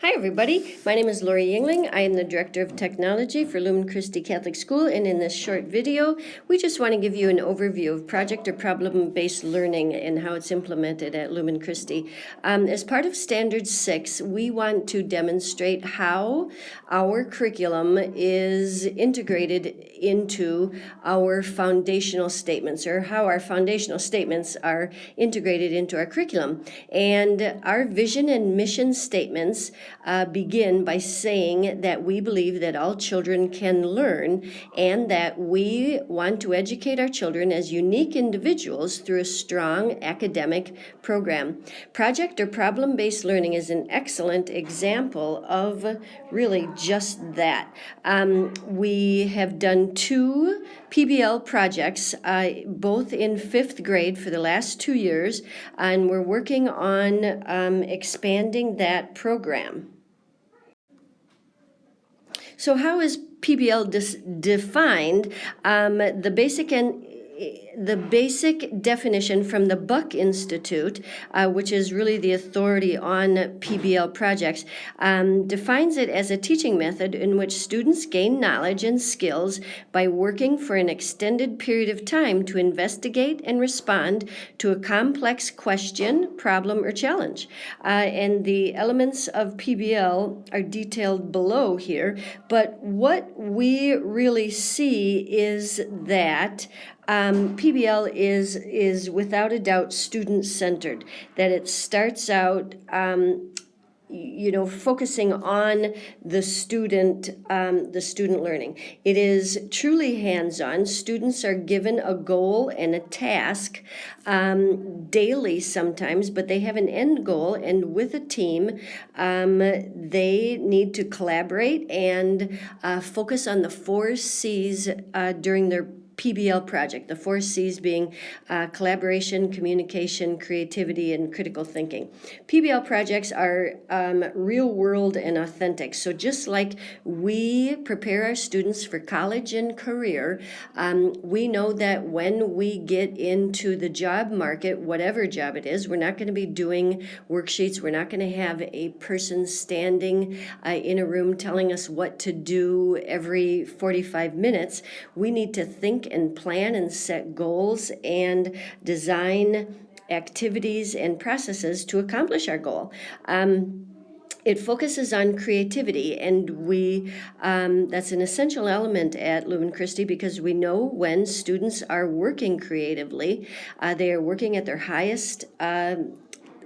Hi everybody, my name is Lori Yingling. I am the Director of Technology for Lumen Christi Catholic School, and in this short video we just want to give you an overview of project or problem-based learning and how it's implemented at Lumen Christi. As part of Standard 6, we want to demonstrate how our curriculum is integrated into our foundational statements, or how our foundational statements are integrated into our curriculum. And our vision and mission statements begin by saying that we believe that all children can learn and that we want to educate our children as unique individuals through a strong academic program. Project or problem-based learning is an excellent example of really just that. We have done 2 PBL projects, both in 5th grade for the last 2 years, and we're working on expanding that program. So how is PBL defined? The basic definition from the Buck Institute, which is really the authority on PBL projects, defines it as a teaching method in which students gain knowledge and skills by working for an extended period of time to investigate and respond to a complex question, problem, or challenge. And the elements of PBL are detailed below here, but what we really see is that PBL is without a doubt student-centered, that it starts out focusing on the student learning. It is truly hands-on. Students are given a goal and a task daily sometimes, but they have an end goal, and with a team, they need to collaborate and focus on the 4 C's during their PBL project, the 4 C's being collaboration, communication, creativity, and critical thinking. PBL projects are real world and authentic. So just like we prepare our students for college and career, we know that when we get into the job market, whatever job it is, we're not going to be doing worksheets. We're not going to have a person standing in a room telling us what to do every 45 minutes. We need to think and plan and set goals and design activities and processes to accomplish our goal. It focuses on creativity, and that's an essential element at Lumen Christi because we know when students are working creatively, they are working at their highest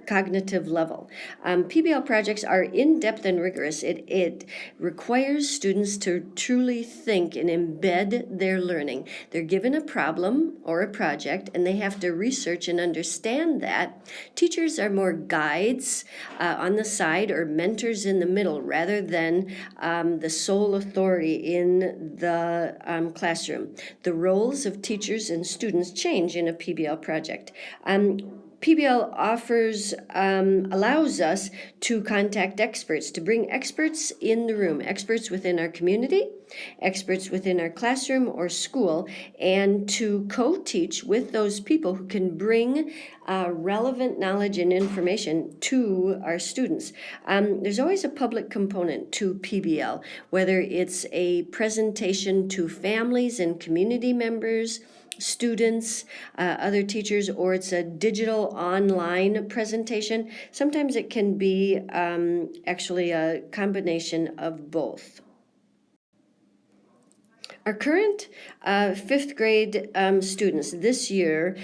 cognitive level. PBL projects are in-depth and rigorous. It requires students to truly think and embed their learning. They're given a problem or a project, and they have to research and understand that. Teachers are more guides on the side or mentors in the middle rather than the sole authority in the classroom. The roles of teachers and students change in a PBL project. PBL allows us to contact experts, to bring experts in the room, experts within our community, experts within our classroom or school, and to co-teach with those people who can bring relevant knowledge and information to our students. There's always a public component to PBL, whether it's a presentation to families and community members, students, other teachers, or it's a digital online presentation. Sometimes it can be actually a combination of both. Our current 5th grade students this year,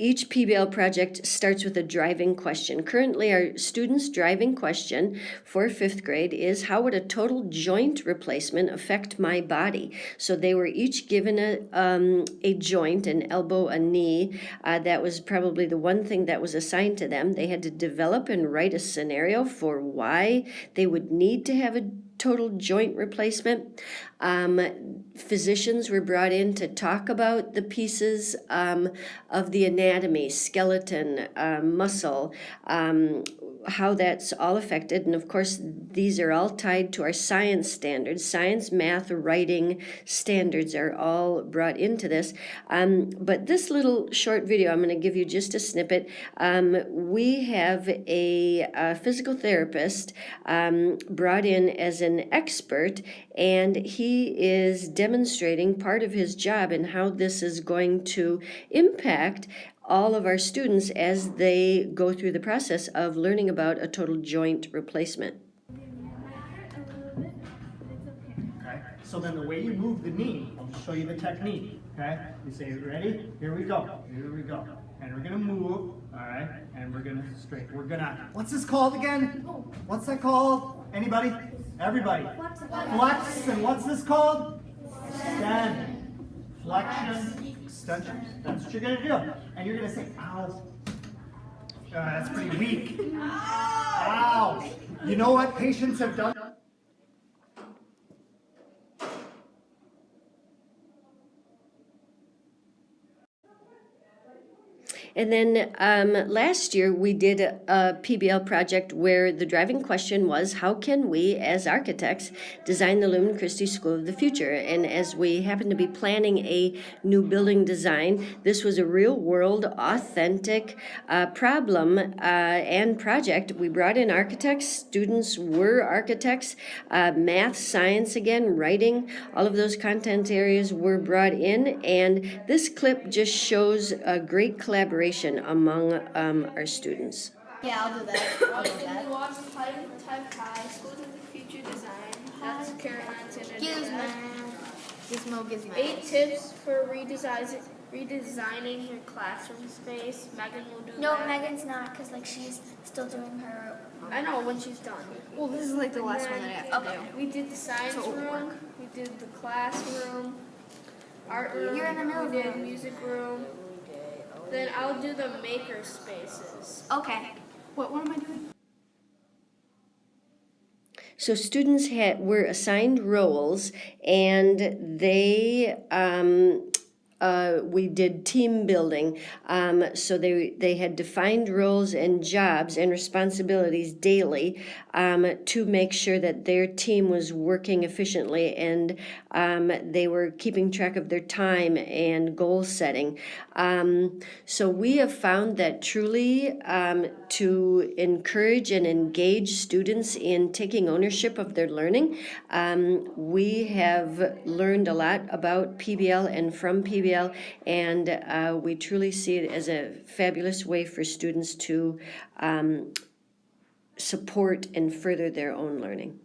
each PBL project starts with a driving question. Currently, our students' driving question for 5th grade is, how would a total joint replacement affect my body? So they were each given a joint, an elbow, a knee. That was probably the one thing that was assigned to them. They had to develop and write a scenario for why they would need to have a total joint replacement. Physicians were brought in to talk about the pieces of the anatomy, skeleton, muscle, how that's all affected. And of course, these are all tied to our science standards. Science, math, writing standards are all brought into this. But this little short video, I'm going to give you just a snippet. We have a physical therapist brought in as an expert, and he is demonstrating part of his job and how this is going to impact all of our students as they go through the process of learning about a total joint replacement. Okay, so then the way you move the knee, I'll just show you the technique, okay? You say, ready? Here we go, here we go. And we're gonna move, all right? And we're gonna straight, what's this called again? What's that called? Anybody? Everybody. Flex, and what's this called? Extend. Flexion, extension. That's what you're gonna do. And you're gonna say, ow. That's pretty weak. Ow. You know what patients have done? And then last year we did a PBL project where the driving question was, how can we as architects design the Lumen Christi School of the future? And as we happened to be planning a new building design, this was a real world, authentic problem and project. We brought in architects, students were architects, math, science again, writing, all of those content areas were brought in. And this clip just shows a great collaboration among our students. Yeah, I'll do that. Can you watch Type High, Schools of the Future Design? That's Caroline's in it. Gizmo. 8 tips for redesigning your classroom space. Megan will do No, that. Megan's not, because like she's still doing her. I know when she's done. Well, this is like the last one that I have to do. We did the science So it won't room. work. We did the classroom. Art room. You're in the middle We did room. music room. Then I'll do the maker spaces. Okay. What am I doing? So students were assigned roles, and they we did team building. So they had defined roles and jobs and responsibilities daily to make sure that their team was working efficiently, and they were keeping track of their time and goal setting. So we have found that truly to encourage and engage students in taking ownership of their learning, we have learned a lot about PBL and from PBL, and we truly see it as a fabulous way for students to support and further their own learning.